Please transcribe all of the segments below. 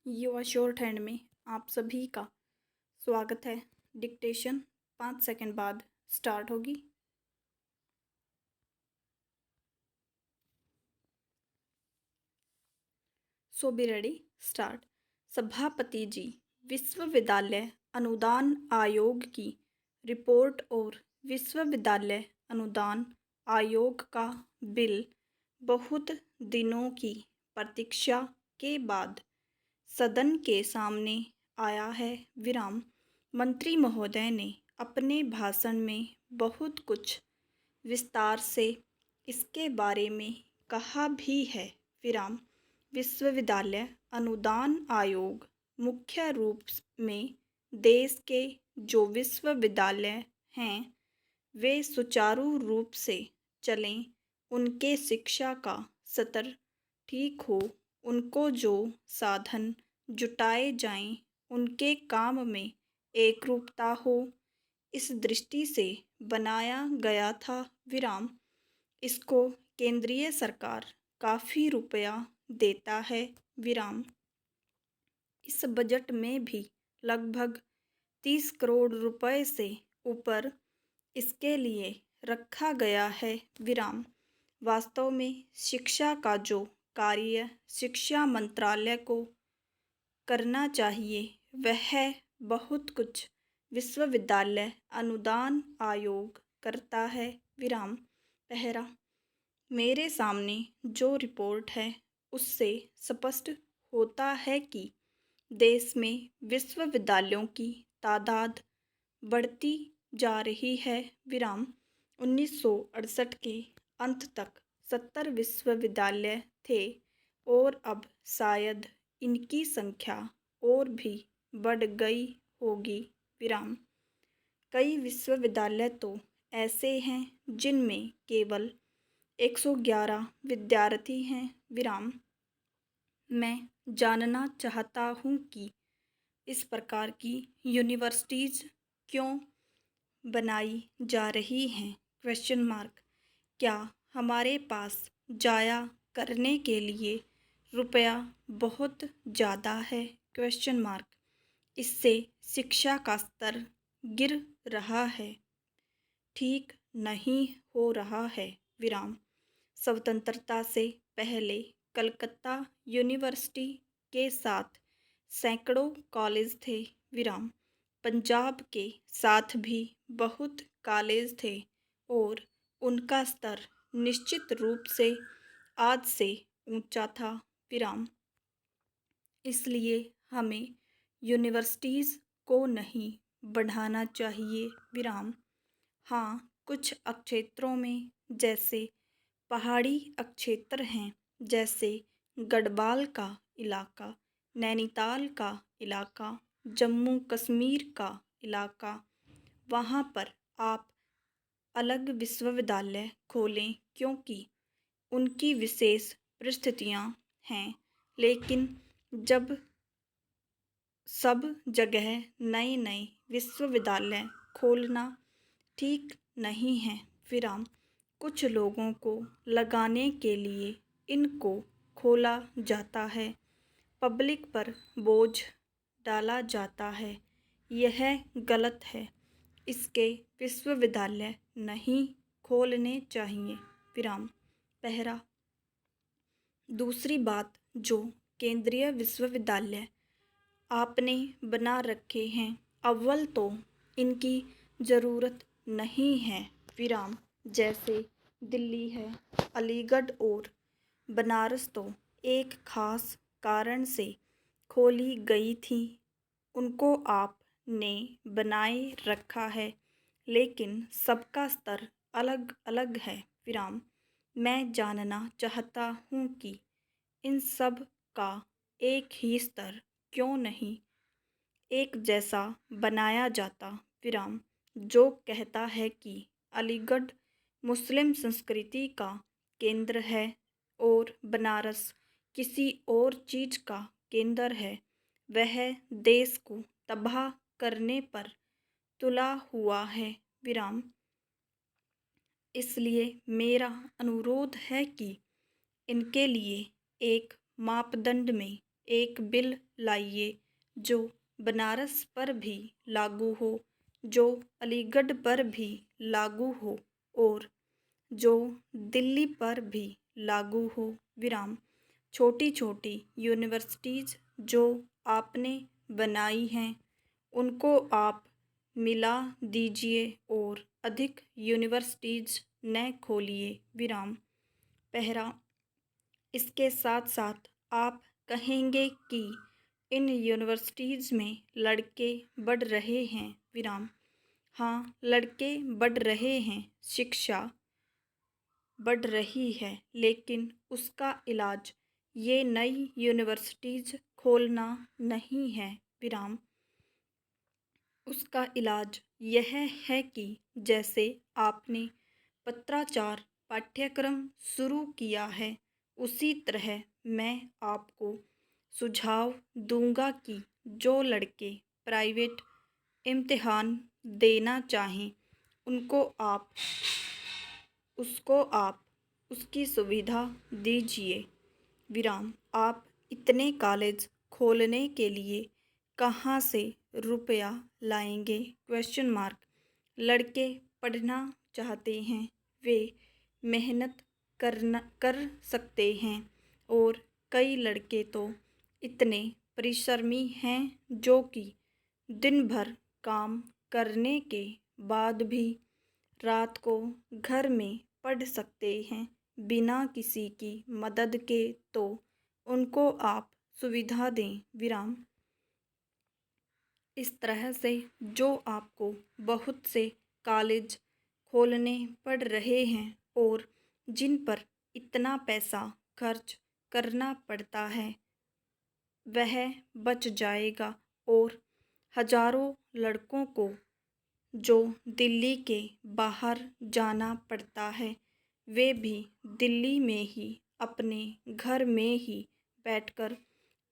युवा short hand में आप सभी का स्वागत है। डिक्टेशन 5 सेकंड बाद स्टार्ट होगी। सो बी रेडी, स्टार्ट। सभापति जी, विश्वविद्यालय अनुदान आयोग की रिपोर्ट और विश्वविद्यालय अनुदान आयोग का बिल बहुत दिनों की प्रतीक्षा के बाद सदन के सामने आया है। विराम। मंत्री महोदय ने अपने भाषण में बहुत कुछ विस्तार से इसके बारे में कहा भी है। विराम। विश्वविद्यालय अनुदान आयोग मुख्य रूप में देश के जो विश्वविद्यालय हैं वे सुचारू रूप से चलें, उनके शिक्षा का स्तर ठीक हो, उनको जो साधन जुटाए जाएं, उनके काम में एकरूपता हो, इस दृष्टि से बनाया गया था। विराम। इसको केंद्रीय सरकार काफ़ी रुपया देता है। विराम। इस बजट में भी लगभग 30 करोड़ रुपए से ऊपर इसके लिए रखा गया है। विराम। वास्तव में शिक्षा का जो कार्य शिक्षा मंत्रालय को करना चाहिए वह बहुत कुछ विश्वविद्यालय अनुदान आयोग करता है। विराम। पहला, मेरे सामने जो रिपोर्ट है उससे स्पष्ट होता है कि देश में विश्वविद्यालयों की तादाद बढ़ती जा रही है। विराम। 1968 के अंत तक 70 विश्वविद्यालय थे और अब शायद इनकी संख्या और भी बढ़ गई होगी। विराम। कई विश्वविद्यालय तो ऐसे हैं जिनमें केवल 111 विद्यार्थी हैं। विराम। मैं जानना चाहता हूँ कि इस प्रकार की यूनिवर्सिटीज़ क्यों बनाई जा रही हैं? Question mark. क्या हमारे पास जाया करने के लिए रुपया बहुत ज़्यादा है? Question mark. इससे शिक्षा का स्तर गिर रहा है, ठीक नहीं हो रहा है। विराम। स्वतंत्रता से पहले कलकत्ता यूनिवर्सिटी के साथ सैकड़ों कॉलेज थे। विराम। पंजाब के साथ भी बहुत कॉलेज थे और उनका स्तर निश्चित रूप से आज से ऊंचा था। विराम। इसलिए हमें यूनिवर्सिटीज़ को नहीं बढ़ाना चाहिए। विराम। हाँ, कुछ क्षेत्रों में जैसे पहाड़ी क्षेत्र हैं, जैसे गढ़वाल का इलाका, नैनीताल का इलाका, जम्मू कश्मीर का इलाका, वहाँ पर आप अलग विश्वविद्यालय खोलें क्योंकि उनकी विशेष परिस्थितियाँ हैं। लेकिन जब सब जगह नए नए विश्वविद्यालय खोलना ठीक नहीं है। विराम। कुछ लोगों को लगाने के लिए इनको खोला जाता है, पब्लिक पर बोझ डाला जाता है, यह गलत है। इसके विश्वविद्यालय नहीं खोलने चाहिए। विराम। पहला। दूसरी बात, जो केंद्रीय विश्वविद्यालय आपने बना रखे हैं, अव्वल तो इनकी ज़रूरत नहीं है। विराम। जैसे दिल्ली है, अलीगढ़ और बनारस तो एक खास कारण से खोली गई थी, उनको आपने बनाए रखा है, लेकिन सबका स्तर अलग अलग है। विराम। मैं जानना चाहता हूँ कि इन सब का एक ही स्तर क्यों नहीं एक जैसा बनाया जाता। विराम। जो कहता है कि अलीगढ़ मुस्लिम संस्कृति का केंद्र है और बनारस किसी और चीज़ का केंद्र है, वह देश को तबाह करने पर तुला हुआ है। विराम। इसलिए मेरा अनुरोध है कि इनके लिए एक मापदंड में एक बिल लाइए जो बनारस पर भी लागू हो, जो अलीगढ़ पर भी लागू हो और जो दिल्ली पर भी लागू हो। विराम। छोटी छोटी यूनिवर्सिटीज़ जो आपने बनाई हैं उनको आप मिला दीजिए और अधिक यूनिवर्सिटीज़ न खोलिए। विराम। पहरा। इसके साथ साथ आप कहेंगे कि इन यूनिवर्सिटीज़ में लड़के बढ़ रहे हैं। विराम। हाँ, लड़के बढ़ रहे हैं, शिक्षा बढ़ रही है, लेकिन उसका इलाज ये नई यूनिवर्सिटीज़ खोलना नहीं है। विराम। उसका इलाज यह है कि जैसे आपने पत्राचार पाठ्यक्रम शुरू किया है, उसी तरह मैं आपको सुझाव दूंगा कि जो लड़के प्राइवेट इम्तिहान देना चाहें उसको आप उसकी सुविधा दीजिए। विराम। आप इतने कॉलेज खोलने के लिए कहाँ से रुपया लाएंगे? Question mark. लड़के पढ़ना चाहते हैं, वे मेहनत कर सकते हैं और कई लड़के तो इतने परिश्रमी हैं जो कि दिन भर काम करने के बाद भी रात को घर में पढ़ सकते हैं बिना किसी की मदद के, तो उनको आप सुविधा दें। विराम। इस तरह से जो आपको बहुत से कॉलेज खोलने पड़ रहे हैं और जिन पर इतना पैसा खर्च करना पड़ता है वह बच जाएगा और हजारों लड़कों को जो दिल्ली के बाहर जाना पड़ता है वे भी दिल्ली में ही अपने घर में ही बैठकर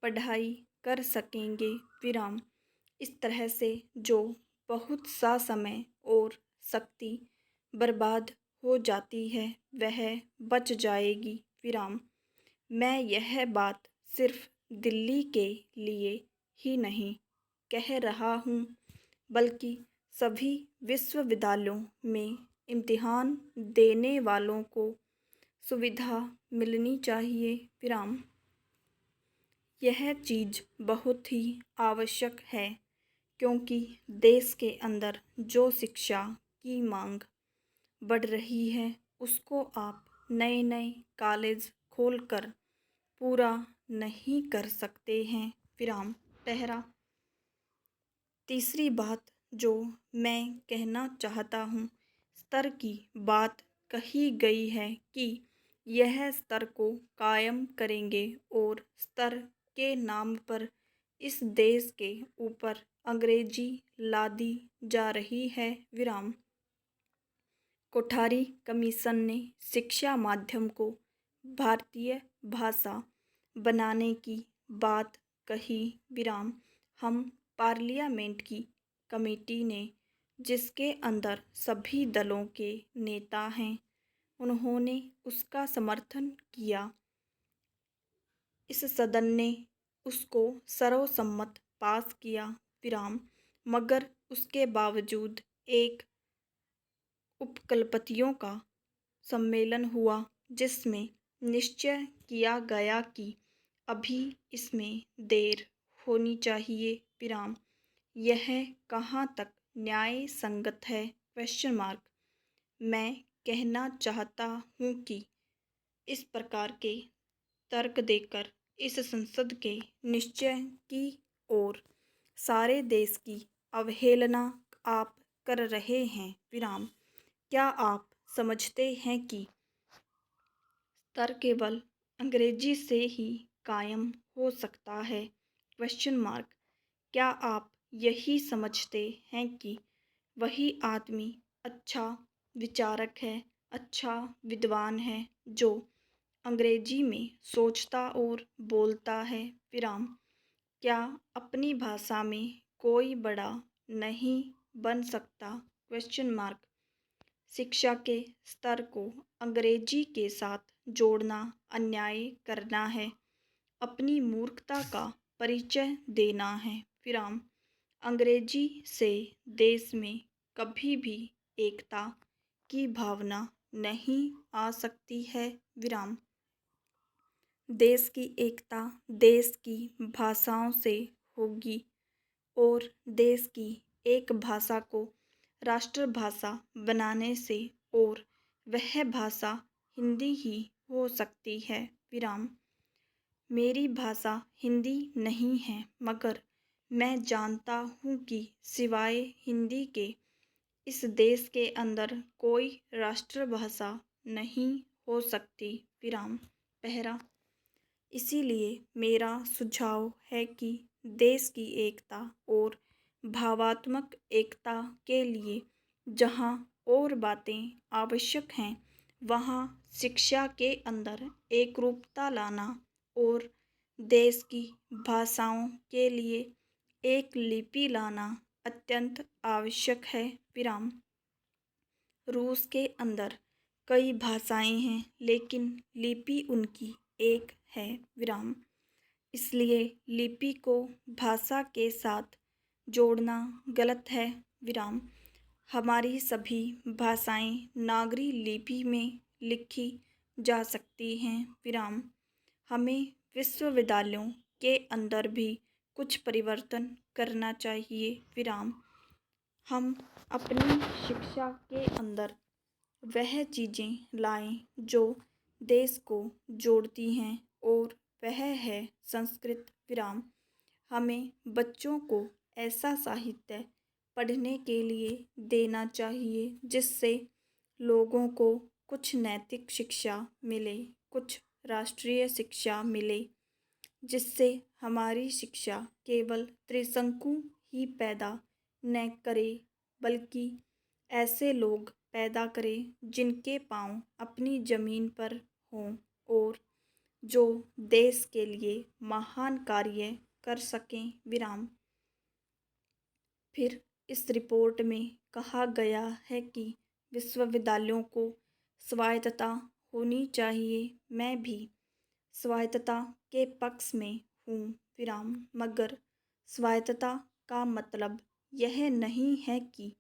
पढ़ाई कर सकेंगे। विराम। इस तरह से जो बहुत सा समय और शक्ति बर्बाद हो जाती है वह बच जाएगी। विराम। मैं यह बात सिर्फ दिल्ली के लिए ही नहीं कह रहा हूँ, बल्कि सभी विश्वविद्यालयों में इम्तिहान देने वालों को सुविधा मिलनी चाहिए। विराम। यह चीज़ बहुत ही आवश्यक है क्योंकि देश के अंदर जो शिक्षा की मांग बढ़ रही है उसको आप नए नए कॉलेज खोलकर पूरा नहीं कर सकते हैं। विराम। पहला। तीसरी बात जो मैं कहना चाहता हूँ, स्तर की बात कही गई है कि यह स्तर को कायम करेंगे और स्तर के नाम पर इस देश के ऊपर अंग्रेजी लादी जा रही है। विराम। कोठारी कमीशन ने शिक्षा माध्यम को भारतीय भाषा बनाने की बात कही। विराम। हम पार्लियामेंट की कमेटी ने जिसके अंदर सभी दलों के नेता हैं उन्होंने उसका समर्थन किया। इस सदन ने उसको सर्वसम्मत पास किया। विराम। मगर उसके बावजूद एक उपकुलपतियों का सम्मेलन हुआ जिसमें निश्चय किया गया कि अभी इसमें देर होनी चाहिए। विराम। यह कहाँ तक न्याय संगत है? Question mark. मैं कहना चाहता हूँ कि इस प्रकार के तर्क देकर इस संसद के निश्चय की और सारे देश की अवहेलना आप कर रहे हैं। विराम। क्या आप समझते हैं कि स्तर केवल अंग्रेजी से ही कायम हो सकता है? Question mark. क्या आप यही समझते हैं कि वही आदमी अच्छा विचारक है, अच्छा विद्वान है जो अंग्रेजी में सोचता और बोलता है? विराम। क्या अपनी भाषा में कोई बड़ा नहीं बन सकता? Question mark. शिक्षा के स्तर को अंग्रेजी के साथ जोड़ना अन्याय करना है। अपनी मूर्खता का परिचय देना है। विराम। अंग्रेजी से देश में कभी भी एकता की भावना नहीं आ सकती है। विराम। देश की एकता देश की भाषाओं से होगी और देश की एक भाषा को राष्ट्रभाषा बनाने से और वह भाषा हिंदी ही हो सकती है। विराम। मेरी भाषा हिंदी नहीं है, मगर मैं जानता हूँ कि सिवाय हिंदी के इस देश के अंदर कोई राष्ट्रभाषा नहीं हो सकती। विराम। पहरा। इसीलिए मेरा सुझाव है कि देश की एकता और भावात्मक एकता के लिए जहाँ और बातें आवश्यक हैं, वहाँ शिक्षा के अंदर एकरूपता लाना और देश की भाषाओं के लिए एक लिपि लाना अत्यंत आवश्यक है। विराम। रूस के अंदर कई भाषाएं हैं, लेकिन लिपि उनकी एक है। विराम। इसलिए लिपि को भाषा के साथ जोड़ना गलत है। विराम। हमारी सभी भाषाएं नागरी लिपि में लिखी जा सकती हैं। विराम। हमें विश्वविद्यालयों के अंदर भी कुछ परिवर्तन करना चाहिए। विराम। हम अपनी शिक्षा के अंदर वह चीज़ें लाएं जो देश को जोड़ती हैं और वह है संस्कृत। विराम। हमें बच्चों को ऐसा साहित्य पढ़ने के लिए देना चाहिए जिससे लोगों को कुछ नैतिक शिक्षा मिले, कुछ राष्ट्रीय शिक्षा मिले, जिससे हमारी शिक्षा केवल त्रिशंकु ही पैदा न करे, बल्कि ऐसे लोग पैदा करे जिनके पांव अपनी ज़मीन पर हों और जो देश के लिए महान कार्य कर सकें। विराम। फिर इस रिपोर्ट में कहा गया है कि विश्वविद्यालयों को स्वायत्तता होनी चाहिए। मैं भी स्वायत्तता के पक्ष में हूँ। विराम। मगर स्वायत्तता का मतलब यह नहीं है कि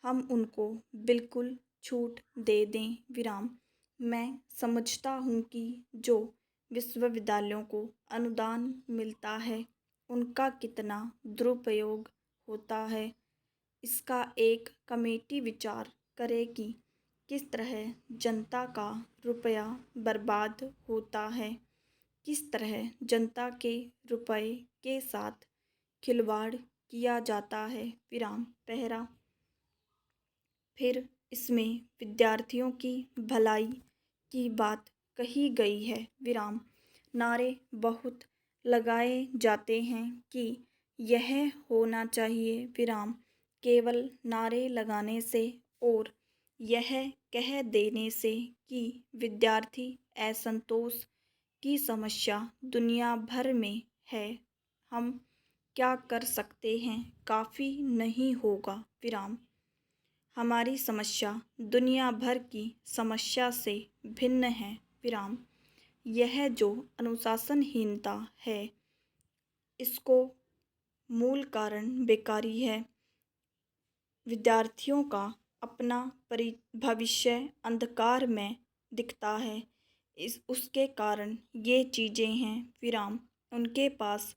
हम उनको बिल्कुल छूट दे दें। विराम। मैं समझता हूँ कि जो विश्वविद्यालयों को अनुदान मिलता है उनका कितना दुरुपयोग होता है, इसका एक कमेटी विचार करे कि किस तरह जनता का रुपया बर्बाद होता है, किस तरह जनता के रुपए के साथ खिलवाड़ किया जाता है। विराम। पहरा। फिर इसमें विद्यार्थियों की भलाई की बात कही गई है। विराम। नारे बहुत लगाए जाते हैं कि यह होना चाहिए। विराम। केवल नारे लगाने से और यह कह देने से कि विद्यार्थी असंतोष की समस्या दुनिया भर में है, हम क्या कर सकते हैं, काफ़ी नहीं होगा। विराम। हमारी समस्या दुनिया भर की समस्या से भिन्न है। विराम। यह जो अनुशासनहीनता है, इसको मूल कारण बेकारी है। विद्यार्थियों का अपना भविष्य अंधकार में दिखता है, उसके कारण ये चीज़ें हैं। विराम। उनके पास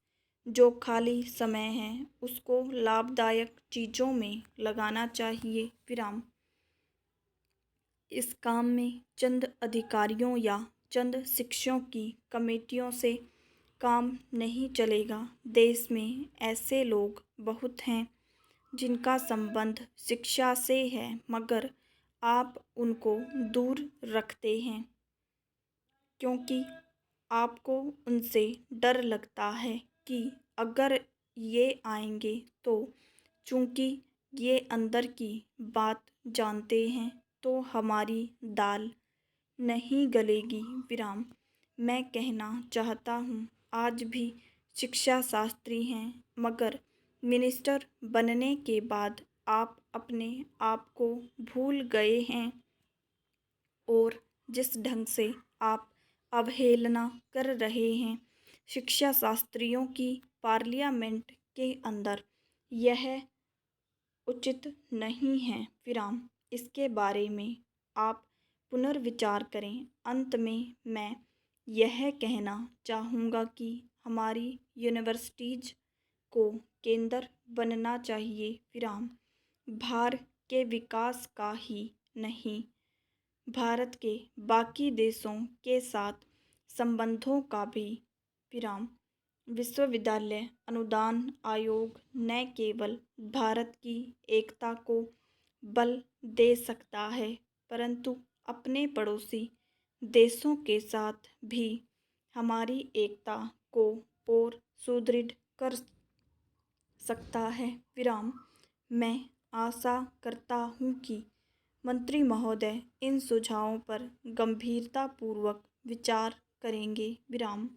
जो खाली समय है उसको लाभदायक चीज़ों में लगाना चाहिए। विराम। इस काम में चंद अधिकारियों या चंद शिक्षकों की कमेटियों से काम नहीं चलेगा। देश में ऐसे लोग बहुत हैं जिनका संबंध शिक्षा से है, मगर आप उनको दूर रखते हैं क्योंकि आपको उनसे डर लगता है कि अगर ये आएंगे तो चूंकि ये अंदर की बात जानते हैं तो हमारी दाल नहीं गलेगी। विराम। मैं कहना चाहता हूँ, आज भी शिक्षा शास्त्री हैं, मगर मिनिस्टर बनने के बाद आप अपने आप को भूल गए हैं और जिस ढंग से आप अवहेलना कर रहे हैं शिक्षा शास्त्रियों की पार्लियामेंट के अंदर यह उचित नहीं है। विराम। इसके बारे में आप पुनर्विचार करें। अंत में मैं यह कहना चाहूँगा कि हमारी यूनिवर्सिटीज़ को केंद्र बनना चाहिए। विराम। भारत के विकास का ही नहीं, भारत के बाकी देशों के साथ संबंधों का भी। विराम। विश्वविद्यालय अनुदान आयोग न केवल भारत की एकता को बल दे सकता है, परंतु अपने पड़ोसी देशों के साथ भी हमारी एकता को और सुदृढ़ कर सकता है। विराम। मैं आशा करता हूँ कि मंत्री महोदय इन सुझावों पर गंभीरतापूर्वक विचार करेंगे। विराम।